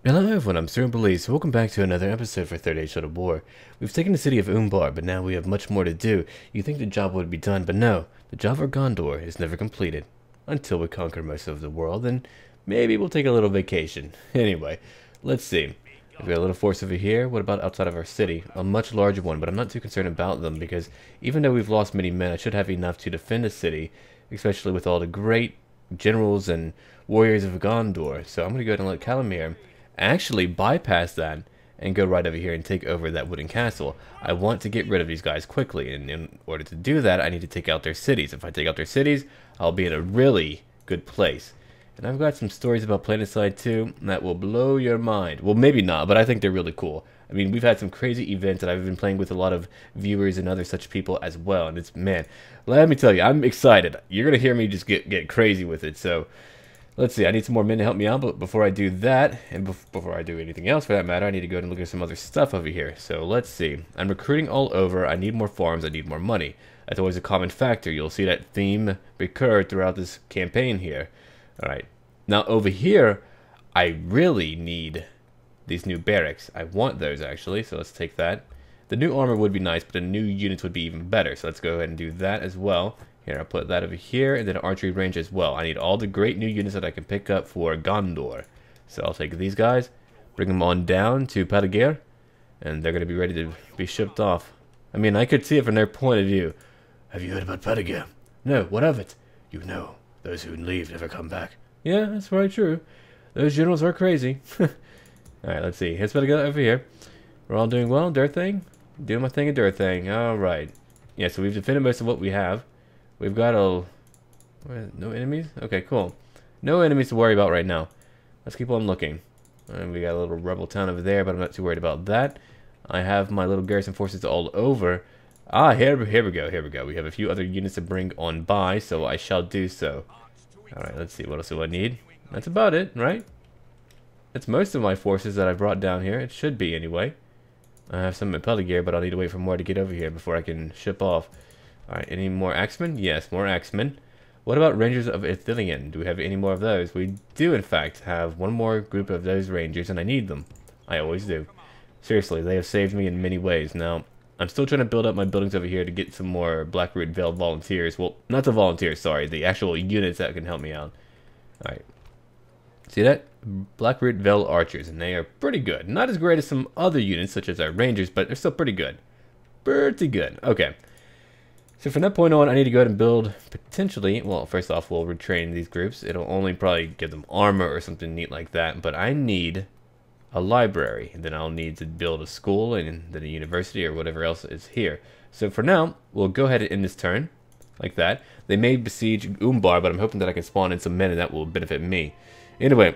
Hello everyone, I'm SurrealBeliefs. Welcome back to another episode for Third Age Shadow War. We've taken the city of Umbar, but now we have much more to do. You think the job would be done, but no. The job for Gondor is never completed. Until we conquer most of the world, and maybe we'll take a little vacation. Anyway, let's see. We've got a little force over here. What about outside of our city? A much larger one, but I'm not too concerned about them, because even though we've lost many men, I should have enough to defend the city, especially with all the great generals and warriors of Gondor. So I'm going to go ahead and let Calamir actually bypass that and go right over here and take over that wooden castle. I want to get rid of these guys quickly, and in order to do that, I need to take out their cities. If I take out their cities, I'll be in a really good place. And I've got some stories about Planetside 2 that will blow your mind. Well, maybe not, but I think they're really cool. I mean, we've had some crazy events that I've been playing with a lot of viewers and other such people as well, and it's, man, let me tell you, I'm excited. You're going to hear me just get crazy with it, so let's see, I need some more men to help me out, but before I do that, and before I do anything else for that matter, I need to go ahead and look at some other stuff over here. So let's see. I'm recruiting all over. I need more farms. I need more money. That's always a common factor. You'll see that theme recur throughout this campaign here. Alright. Now over here, I really need these new barracks. I want those actually, so let's take that. The new armor would be nice, but the new units would be even better. So let's go ahead and do that as well. Here, I'll put that over here, and then archery range as well. I need all the great new units that I can pick up for Gondor. So I'll take these guys, bring them on down to Patager, and they're going to be ready to be shipped off. I mean, I could see it from their point of view. Have you heard about Patager? No, what of it? You know, those who leave never come back. Yeah, that's very true. Those generals are crazy. Alright, let's see. Here's Patager over here. We're all doing well, dirt thing? Doing my thing, a dirt thing. Alright. Yeah, so we've defended most of what we have. We've got no enemies? Okay, cool. No enemies to worry about right now. Let's keep on looking. And we got a little rebel town over there, but I'm not too worried about that. I have my little garrison forces all over. Here we go. We have a few other units to bring on by, so I shall do so. Alright, let's see. What else do I need? That's about it, right? That's most of my forces that I brought down here. It should be, anyway. I have some at Peligear, but I'll need to wait for more to get over here before I can ship off. Alright, any more axemen? Yes, more axemen. What about Rangers of Ithilien? Do we have any more of those? We do, in fact, have one more group of those Rangers, and I need them. I always do. Seriously, they have saved me in many ways. Now, I'm still trying to build up my buildings over here to get some more Blackroot Vale volunteers. Well, not the volunteers, sorry. The actual units that can help me out. Alright. See that? Blackroot Vale archers, and they are pretty good. Not as great as some other units, such as our Rangers, but they're still pretty good. Pretty good. Okay. So from that point on, I need to go ahead and build potentially, well, first off, we'll retrain these groups. It'll only probably give them armor or something neat like that, but I need a library, and then I'll need to build a school and then a university or whatever else is here. So for now, we'll go ahead and end this turn, like that. They may besiege Umbar, but I'm hoping that I can spawn in some men and that will benefit me. Anyway,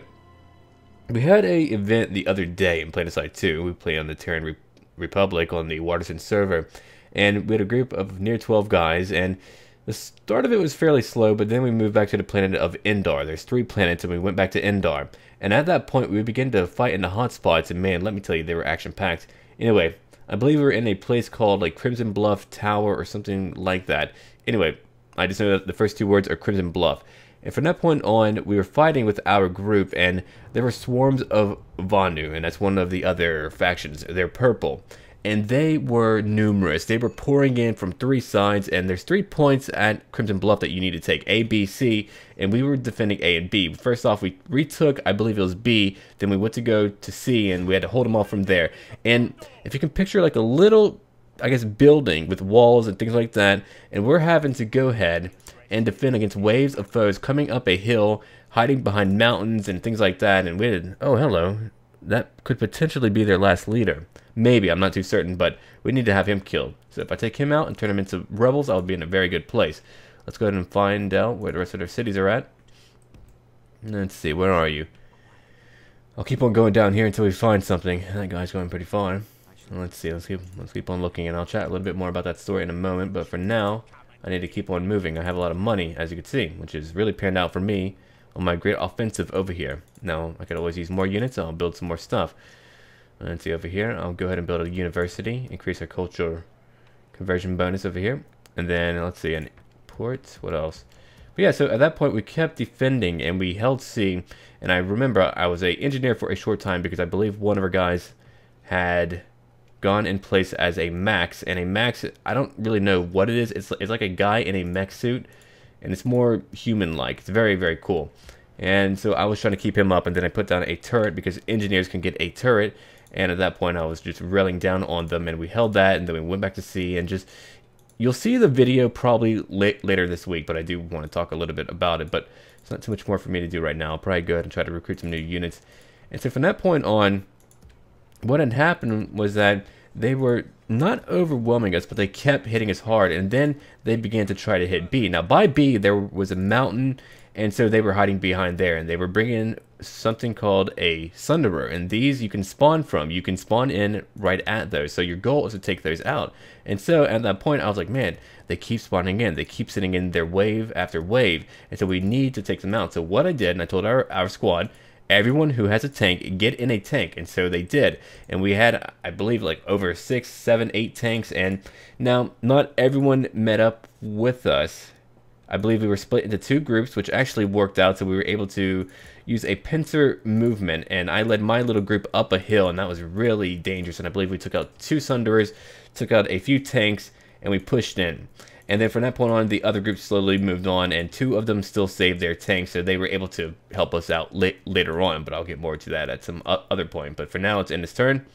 we had a event the other day in Planetside 2. We played on the Terran Republic on the Waterson server. And we had a group of near 12 guys, and the start of it was fairly slow, but then we moved back to the planet of Endar. There's 3 planets, and we went back to Endar. And at that point, we began to fight in the hot spots, and man, let me tell you, they were action-packed. Anyway, I believe we were in a place called, like, Crimson Bluff Tower or something like that. Anyway, I just know that the first 2 words are Crimson Bluff. And from that point on, we were fighting with our group, and there were swarms of Vanu, and that's one of the other factions. They're purple. And they were numerous. They were pouring in from 3 sides, and there's 3 points at Crimson Bluff that you need to take. A, B, C, and we were defending A and B. First off, we retook, I believe it was B, then we went to go to C, and we had to hold them off from there. And if you can picture like a little, I guess, building with walls and things like that, and we're having to go ahead and defend against waves of foes coming up a hill, hiding behind mountains and things like that, and we did, oh, hello. That could potentially be their last leader. Maybe, I'm not too certain, but we need to have him killed. So if I take him out and turn him into rebels, I'll be in a very good place. Let's go ahead and find out where the rest of their cities are at. Let's see, where are you? I'll keep on going down here until we find something. That guy's going pretty far. Let's see, let's keep on looking, and I'll chat a little bit more about that story in a moment. But for now, I need to keep on moving. I have a lot of money, as you can see, which is really panned out for me on my great offensive over here. Now, I could always use more units, and I'll build some more stuff. Let's see over here. I'll go ahead and build a university, increase our culture conversion bonus over here. And then, let's see, an port. What else? But yeah, so at that point we kept defending and we held C. And I remember I was an engineer for a short time because I believe one of our guys had gone in place as a max. And a max, I don't really know what it is. It's like a guy in a mech suit. And it's more human-like. It's very, very cool. And so I was trying to keep him up. And then I put down a turret because engineers can get a turret. And at that point I was just railing down on them. And we held that. And then we went back to C. And just... You'll see the video probably later this week. But I do want to talk a little bit about it. But it's not too much more for me to do right now. I'll probably go ahead and try to recruit some new units. And so from that point on, what had happened was that they were not overwhelming us, but they kept hitting us hard. And then they began to try to hit B. Now, by B, there was a mountain, and so they were hiding behind there. And they were bringing something called a Sunderer. And these you can spawn from. You can spawn in right at those. So your goal is to take those out. And so at that point, I was like, man, they keep spawning in. They keep sitting in their wave after wave. And so we need to take them out. So what I did, and I told our squad, everyone who has a tank, get in a tank. And so they did. And we had, I believe, like over 6, 7, 8 tanks. And now, not everyone met up with us. I believe we were split into 2 groups, which actually worked out. So we were able to use a pincer movement. And I led my little group up a hill. And that was really dangerous. And I believe we took out 2 Sunderers, took out a few tanks, and we pushed in. And then from that point on, the other group slowly moved on, and 2 of them still saved their tanks, so they were able to help us out later on, but I'll get more to that at some other point. But for now, it's in his turn,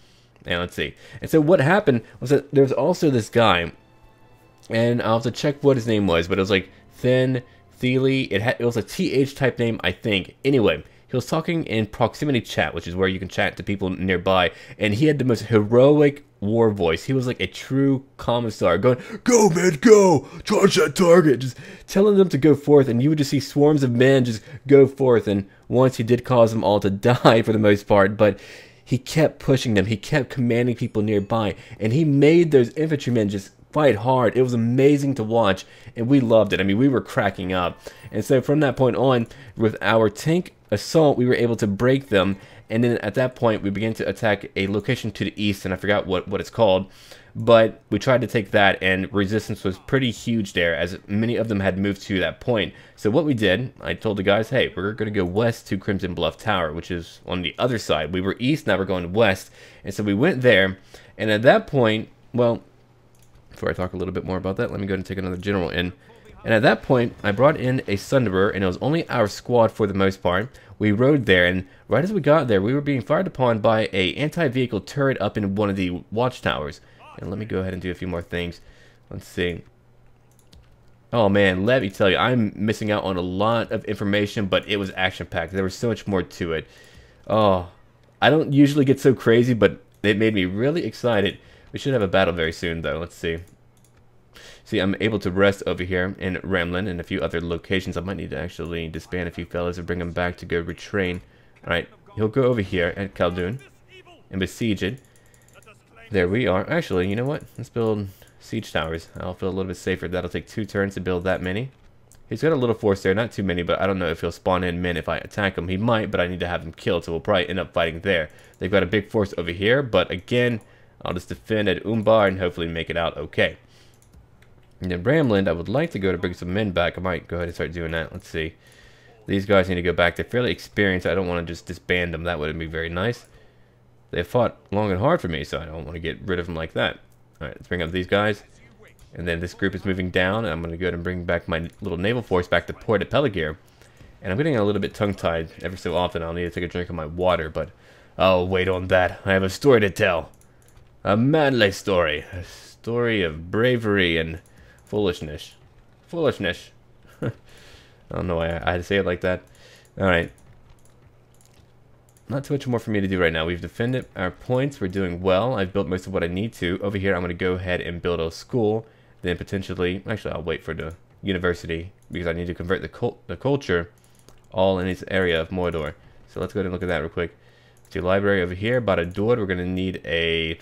and let's see. And so what happened was that there was also this guy, and I'll have to check what his name was, but it was like Thin, Theely, it was a TH type name, I think. Anyway, he was talking in proximity chat, which is where you can chat to people nearby, and he had the most heroic war voice. He was like a true commissar going, "Go, man, go! Charge that target!" Just telling them to go forth, and you would just see swarms of men just go forth. And once he did cause them all to die for the most part, but he kept pushing them. He kept commanding people nearby, and he made those infantrymen just fight hard. It was amazing to watch, and we loved it. I mean, we were cracking up. And so from that point on, with our tank assault, we were able to break them. And then at that point, we began to attack a location to the east, and I forgot what it's called. But we tried to take that, and resistance was pretty huge there, as many of them had moved to that point. So what we did, I told the guys, hey, we're going to go west to Crimson Bluff Tower, which is on the other side. We were east, now we're going west. And so we went there, and at that point, well, before I talk a little bit more about that, let me go ahead and take another general in. And at that point, I brought in a Sunderer, and it was only our squad for the most part. We rode there, and right as we got there, we were being fired upon by a anti-vehicle turret up in one of the watchtowers. And let me go ahead and do a few more things. Let's see. Oh man, let me tell you, I'm missing out on a lot of information, but it was action-packed. There was so much more to it. Oh, I don't usually get so crazy, but it made me really excited. We should have a battle very soon, though. Let's see. See, I'm able to rest over here in Ramlin and a few other locations. I might need to actually disband a few fellas and bring them back to go retrain. Alright, he'll go over here at Khaldun and besiege it. There we are. Actually, you know what? Let's build siege towers. I'll feel a little bit safer. That'll take 2 turns to build that many. He's got a little force there, not too many, but I don't know if he'll spawn in men if I attack him. He might, but I need to have him killed, so we'll probably end up fighting there. They've got a big force over here, but again, I'll just defend at Umbar and hopefully make it out okay. And then Ramland, I would like to go to bring some men back. I might go ahead and start doing that. Let's see. These guys need to go back. They're fairly experienced. I don't want to just disband them. That wouldn't be very nice. They fought long and hard for me, so I don't want to get rid of them like that. Alright, let's bring up these guys. And then this group is moving down, and I'm going to go ahead and bring back my little naval force back to Port of Peligir. And I'm getting a little bit tongue-tied every so often. I'll need to take a drink of my water, but I'll wait on that. I have a story to tell. A manly story. A story of bravery and foolishness. Foolishness. I don't know why I had to say it like that. Alright. Not too much more for me to do right now. We've defended our points. We're doing well. I've built most of what I need to. Over here, I'm going to go ahead and build a school. Then potentially... Actually, I'll wait for the university, because I need to convert the culture all in this area of Mordor. So let's go ahead and look at that real quick. The library over here, about a door. We're going to need a...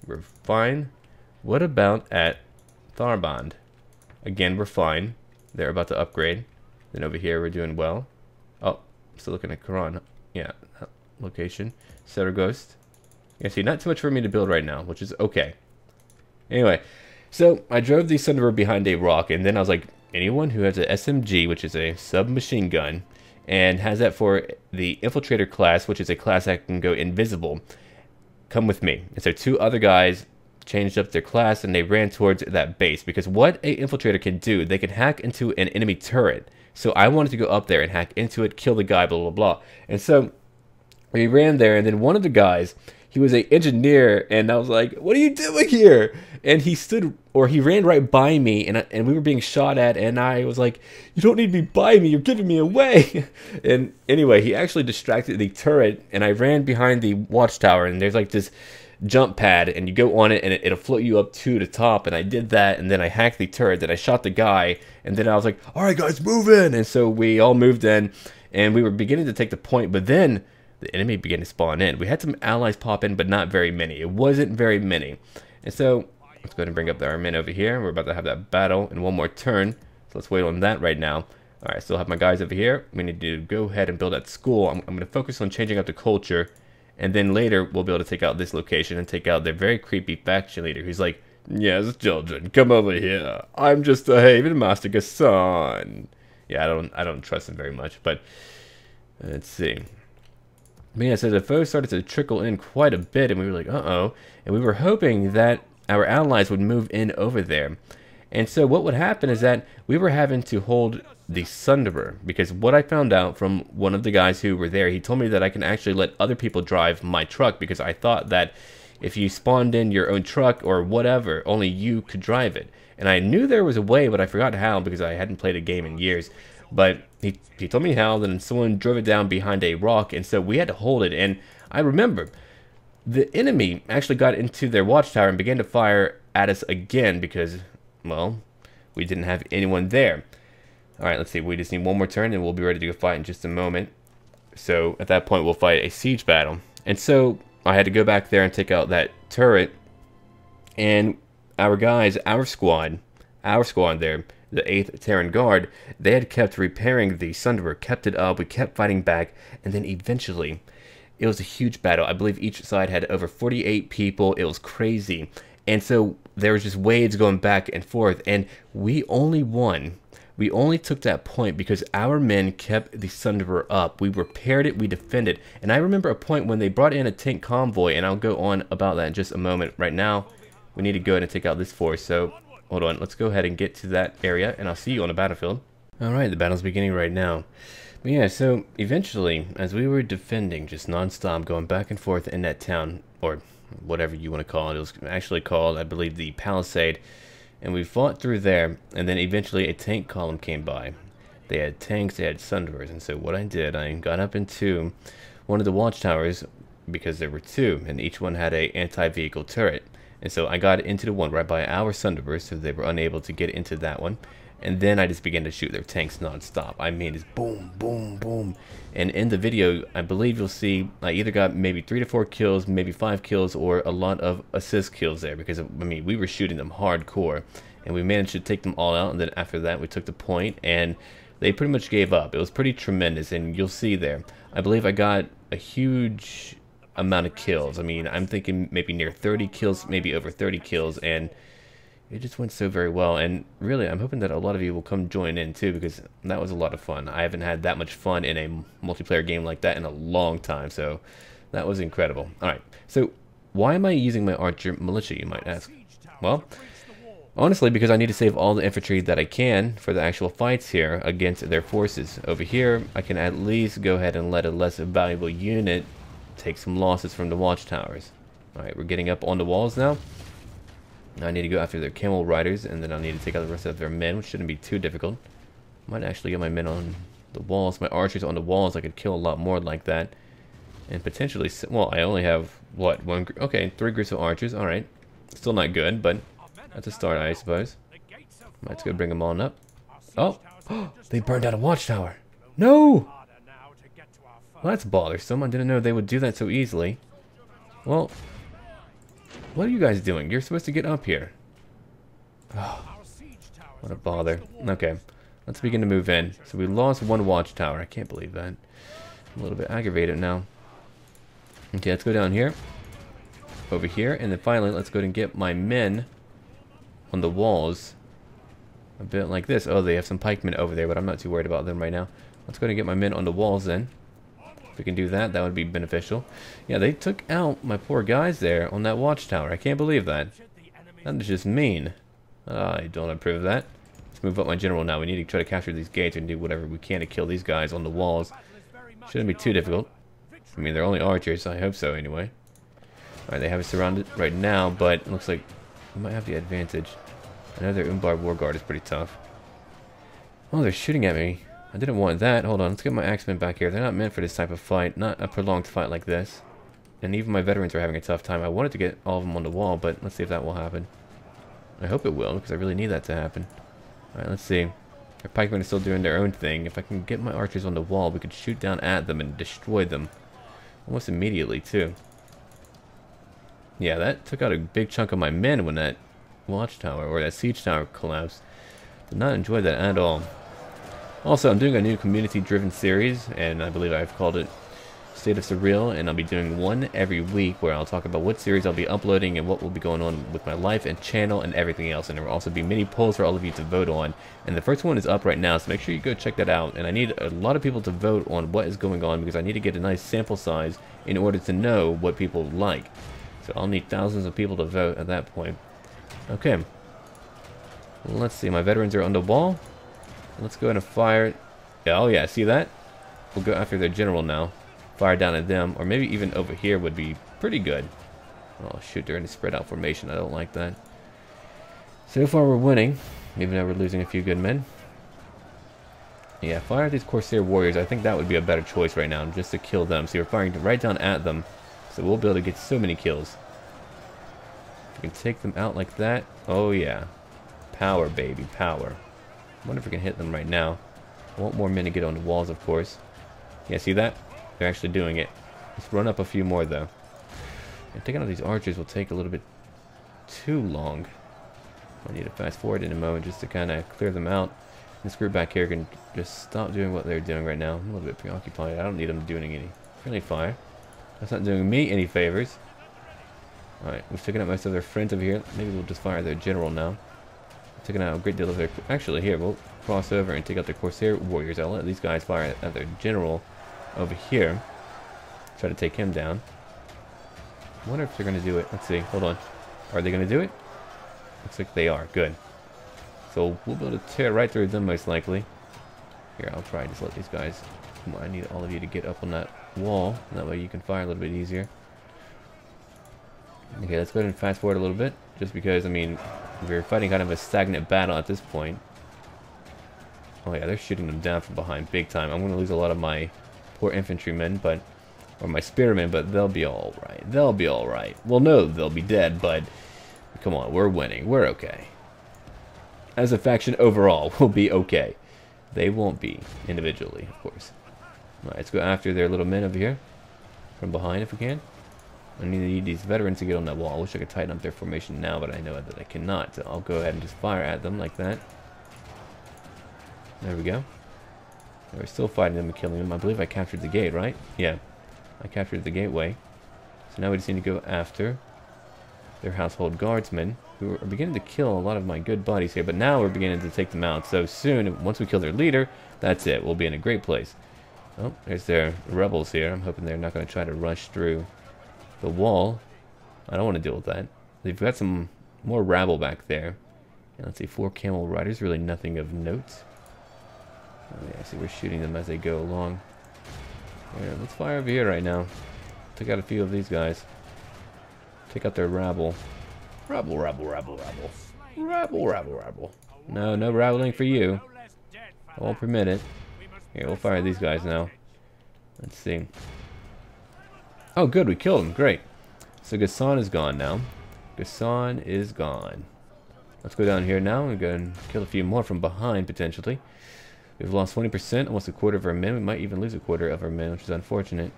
We're fine. What about at Tharband? Again, we're fine. They're about to upgrade. Then over here, we're doing well. Oh, still looking at Quran. Yeah, that location. Ghost. Yeah, see, not too much for me to build right now, which is okay. Anyway, so I drove the Sunderer behind a rock, and then I was like, anyone who has a SMG, which is a submachine gun, and has that for the infiltrator class, which is a class that can go invisible, come with me. And so 2 other guys changed up their class and they ran towards that base, because what a infiltrator can do, they can hack into an enemy turret. So I wanted to go up there and hack into it, kill the guy, blah blah blah. And so we ran there, and then one of the guys, he was an engineer, and I was like, what are you doing here? And he ran right by me, and we were being shot at, and I was like, you don't need to be by me, you're giving me away. And anyway, he actually distracted the turret, and I ran behind the watchtower, and there's like this jump pad, and you go on it, and it'll float you up to the top, and I did that, and then I hacked the turret, then I shot the guy, and then I was like, all right guys, move in. And so we all moved in, and we were beginning to take the point, but then the enemy began to spawn in. We had some allies pop in, but not very many. It wasn't very many. And so let's go ahead and bring up our men over here. We're about to have that battle in one more turn, so let's wait on that right now. All right, still have my guys over here. We need to go ahead and build that school. I'm going to focus on changing up the culture, and then later we'll be able to take out this location and take out their very creepy faction leader who's like, yes, children, come over here. I'm just a Haven Master's son. Yeah, I don't trust him very much, but let's see. But yeah, so the foes started to trickle in quite a bit, and we were like, uh-oh. And we were hoping that our allies would move in over there. And so what would happen is that we were having to hold the Sunderer, because what I found out from one of the guys who were there, he told me that I can actually let other people drive my truck, because I thought that if you spawned in your own truck or whatever, only you could drive it. And I knew there was a way, but I forgot how, because I hadn't played a game in years. But he told me how, then someone drove it down behind a rock, and so we had to hold it. And I remember the enemy actually got into their watchtower and began to fire at us again because, well, we didn't have anyone there. Alright, let's see, we just need one more turn and we'll be ready to go fight in just a moment. So at that point we'll fight a siege battle. And so I had to go back there and take out that turret, and our guys, our squad there, the 8th Terran Guard, they had kept repairing the Sunderer, kept it up, we kept fighting back, and then eventually, it was a huge battle. I believe each side had over 48 people. It was crazy. And so there was just waves going back and forth, and we only won. We only took that point because our men kept the Sunderer up. We repaired it, we defended. And I remember a point when they brought in a tank convoy, and I'll go on about that in just a moment. Right now, we need to go ahead and take out this force, so hold on, let's go ahead and get to that area, and I'll see you on the battlefield. Alright, the battle's beginning right now. But yeah, so eventually, as we were defending, just non-stop, going back and forth in that town, or whatever you want to call it, it was actually called, I believe, the Palisade, and we fought through there, and then eventually a tank column came by. They had tanks, they had Sunderers, and so what I did, I got up into one of the watchtowers, because there were 2, and each one had a anti-vehicle turret. And so I got into the one right by our Sunderers, so they were unable to get into that one. And then I just began to shoot their tanks non-stop. I mean, just boom, boom, boom. And in the video, I believe you'll see I either got maybe 3 to 4 kills, maybe 5 kills, or a lot of assist kills there. Because, I mean, we were shooting them hardcore. And we managed to take them all out. And then after that, we took the point, and they pretty much gave up. It was pretty tremendous, and you'll see there. I believe I got a huge amount of kills. I mean, I'm thinking maybe near 30 kills, maybe over 30 kills, and it just went so very well. And really, I'm hoping that a lot of you will come join in too, because that was a lot of fun. I haven't had that much fun in a multiplayer game like that in a long time, so that was incredible. Alright, so why am I using my archer militia, you might ask? Well, honestly, because I need to save all the infantry that I can for the actual fights here against their forces. Over here, I can at least go ahead and let a less valuable unit take some losses from the watchtowers. Alright, we're getting up on the walls now. Now I need to go after their camel riders, and then I'll need to take out the rest of their men, which shouldn't be too difficult. Might actually get my men on the walls, my archers on the walls. I could kill a lot more like that. And potentially, well, I only have, what, okay, 3 groups of archers. Alright, still not good, but that's a start, I suppose. Let's go bring them on up. Oh, they burned out a watchtower. No! Well, that's bothersome. I didn't know they would do that so easily. Well, what are you guys doing? You're supposed to get up here. Oh, what a bother. Okay, let's begin to move in. So we lost 1 watchtower. I can't believe that. I'm a little bit aggravated now. Okay, let's go down here. Over here. And then finally, let's go ahead and get my men on the walls. a bit like this. Oh, they have some pikemen over there, but I'm not too worried about them right now. Let's go and get my men on the walls then. If we can do that, that would be beneficial. Yeah, they took out my poor guys there on that watchtower. I can't believe that. That is just mean. I don't approve of that. Let's move up my general now. We need to try to capture these gates and do whatever we can to kill these guys on the walls. Shouldn't be too difficult. I mean, they're only archers, so I hope so anyway. Alright, they have us surrounded right now, but it looks like we might have the advantage. I know their Umbar War Guard is pretty tough. Oh, they're shooting at me. I didn't want that. Hold on, let's get my axemen back here. They're not meant for this type of fight, not a prolonged fight like this. And even my veterans are having a tough time. I wanted to get all of them on the wall, but let's see if that will happen. I hope it will, because I really need that to happen. Alright, let's see. Our pikemen are still doing their own thing. If I can get my archers on the wall, we could shoot down at them and destroy them. Almost immediately, too. Yeah, that took out a big chunk of my men when that watchtower, or that siege tower collapsed. Did not enjoy that at all. Also, I'm doing a new community-driven series, and I believe I've called it State of Surreal, and I'll be doing one every week where I'll talk about what series I'll be uploading and what will be going on with my life and channel and everything else. And there will also be mini polls for all of you to vote on. And the first one is up right now, so make sure you go check that out. And I need a lot of people to vote on what is going on because I need to get a nice sample size in order to know what people like. So I'll need thousands of people to vote at that point. Okay. Let's see, my veterans are on the wall. Let's go ahead and fire. Yeah, oh yeah, see that? We'll go after their general now. Fire down at them, or maybe even over here would be pretty good. Oh shoot, they're in a spread out formation. I don't like that. So far we're winning, even though we're losing a few good men. Yeah, fire at these Corsair warriors. I think that would be a better choice right now, just to kill them. See, we're firing right down at them, so we'll be able to get so many kills. We can take them out like that. Oh yeah. Power, baby, power. I wonder if we can hit them right now. I want more men to get on the walls, of course. Yeah, see that? They're actually doing it. Let's run up a few more, though. And taking out these archers will take a little bit too long. I need to fast forward in a moment just to kind of clear them out. This group back here can just stop doing what they're doing right now. I'm a little bit preoccupied. I don't need them doing any friendly fire. That's not doing me any favors. Alright, we've taken out most of their friends over here. Maybe we'll just fire their general now. Taking out a great deal of their... Actually, here, we'll cross over and take out the Corsair warriors. I'll let these guys fire at their general over here. Try to take him down. I wonder if they're going to do it. Let's see. Hold on. Are they going to do it? Looks like they are. Good. So we'll be able to tear right through them most likely. Here, I'll try to just let these guys... Come on, I need all of you to get up on that wall. That way you can fire a little bit easier. Okay, let's go ahead and fast forward a little bit. Just because, I mean... We're fighting kind of a stagnant battle at this point. Oh yeah, they're shooting them down from behind big time. I'm going to lose a lot of my poor infantrymen, but... Or my spearmen, but they'll be alright. They'll be alright. Well, no, they'll be dead, but... Come on, we're winning. We're okay. As a faction overall, we'll be okay. They won't be, individually, of course. Alright, let's go after their little men over here. From behind, if we can. I need these veterans to get on that wall. I wish I could tighten up their formation now, but I know that I cannot. So I'll go ahead and just fire at them like that. There we go. We're still fighting them and killing them. I believe I captured the gate, right? Yeah. I captured the gateway. So now we just need to go after their household guardsmen, who are beginning to kill a lot of my good buddies here. But now we're beginning to take them out. So soon, once we kill their leader, that's it. We'll be in a great place. Oh, there's their rebels here. I'm hoping they're not going to try to rush through the wall. I don't want to deal with that. They've got some more rabble back there. And let's see, 4 camel riders, really nothing of note. Oh yeah, I see we're shooting them as they go along. Yeah, let's fire over here right now. Took out a few of these guys. Take out their rabble. Rabble, rabble, rabble, rabble. Rabble, rabble, rabble. No, no rabbling for you. I won't permit it. Here, we'll fire these guys now. Let's see. Oh, good, we killed him. Great. So Gassan is gone now. Gassan is gone. Let's go down here now and go and kill a few more from behind, potentially. We've lost 20%, almost a quarter of our men. We might even lose a quarter of our men, which is unfortunate.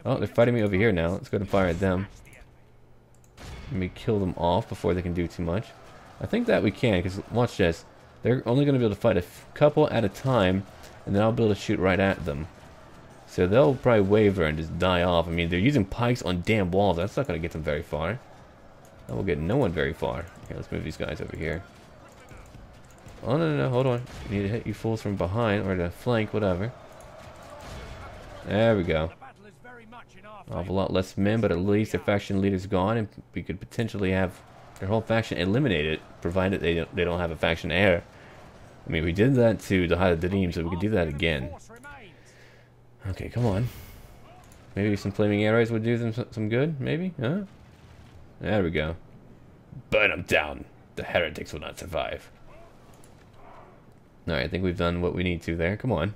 Oh, they're fighting me over here now. Let's go and fire at them. Let me kill them off before they can do too much. I think that we can, because watch this. They're only going to be able to fight a couple at a time, and then I'll be able to shoot right at them. So they'll probably waver and just die off. I mean, they're using pikes on damn walls. That's not going to get them very far. That will get no one very far. Here, let's move these guys over here. Oh, no, hold on. You need to hit you fools from behind, or to flank, whatever. There we go. Awful lot less men, but at least the faction leader's gone, and we could potentially have their whole faction eliminated, provided they don't have a faction heir. I mean, we did that to the TATW, so we could do that again. Okay, come on. Maybe some flaming arrows would do them some good, maybe? Huh? There we go. Burn them down. The heretics will not survive. Alright, I think we've done what we need to there. Come on.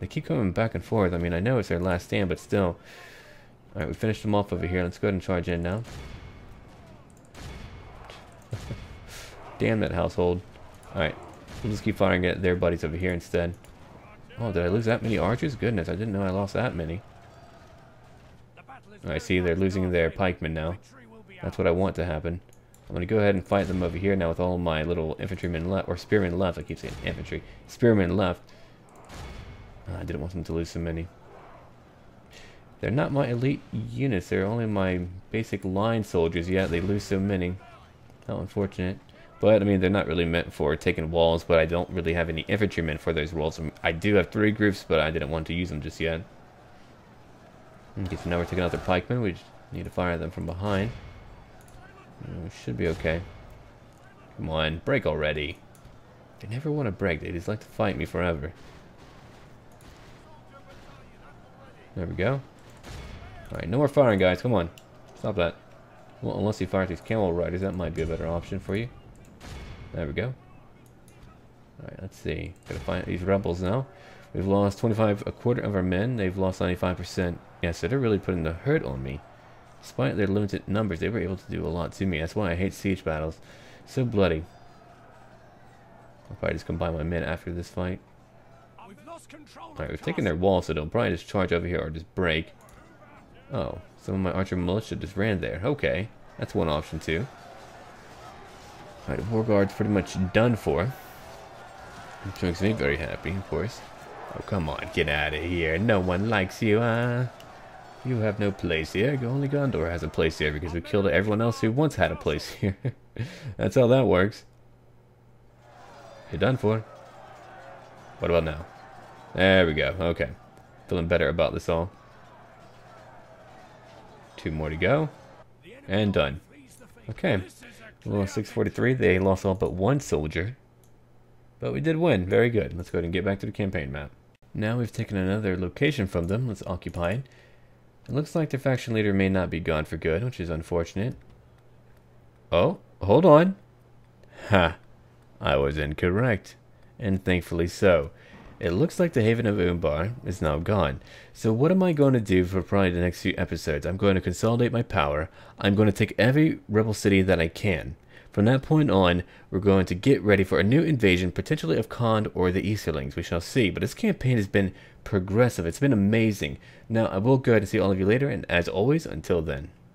They keep coming back and forth. I mean, I know it's their last stand, but still. Alright, we finished them off over here. Let's go ahead and charge in now. Damn that household. Alright, we'll just keep firing at their buddies over here instead. Oh, did I lose that many archers? Goodness, I didn't know I lost that many. I see they're losing their pikemen now. That's what I want to happen. I'm going to go ahead and fight them over here now with all my little infantrymen left, or spearmen left. I keep saying infantry. Spearmen left. I didn't want them to lose so many. They're not my elite units. They're only my basic line soldiers. Yet they lose so many. How unfortunate. But, I mean, they're not really meant for taking walls, but I don't really have any infantrymen for those walls. I do have 3 groups, but I didn't want to use them just yet. Okay, so now we're taking out their pikemen. We just need to fire them from behind. We should be okay. Come on, break already. They never want to break. They just like to fight me forever. There we go. Alright, no more firing, guys. Come on. Stop that. Well, unless you fire these camel riders, that might be a better option for you. There we go. Alright, let's see. Gotta find these rebels now. We've lost 25, a quarter of our men. They've lost 95%. Yeah, so they're really putting the hurt on me. Despite their limited numbers, they were able to do a lot to me. That's why I hate siege battles. So bloody. I'll probably just combine my men after this fight. Alright, we've taken their wall, so they'll probably just charge over here or just break. Oh, some of my archer militia just ran there. Okay, that's one option too. Alright, the war guard's pretty much done for. Which makes me very happy, of course. Oh, come on, get out of here. No one likes you, You have no place here. Only Gondor has a place here because we killed everyone else who once had a place here. That's how that works. You're done for. What about now? There we go. Okay. Feeling better about this all. 2 more to go. And done. Okay. Well, 643. They lost all but 1 soldier. But we did win. Very good. Let's go ahead and get back to the campaign map. Now we've taken another location from them. Let's occupy it. It looks like their faction leader may not be gone for good, which is unfortunate. Oh, hold on. Ha! I was incorrect. And thankfully so. It looks like the Haven of Umbar is now gone. So what am I going to do for probably the next few episodes? I'm going to consolidate my power. I'm going to take every rebel city that I can. From that point on, we're going to get ready for a new invasion, potentially of Khand or the Easterlings. We shall see. But this campaign has been progressive. It's been amazing. Now, I will go ahead and see all of you later, and as always, until then.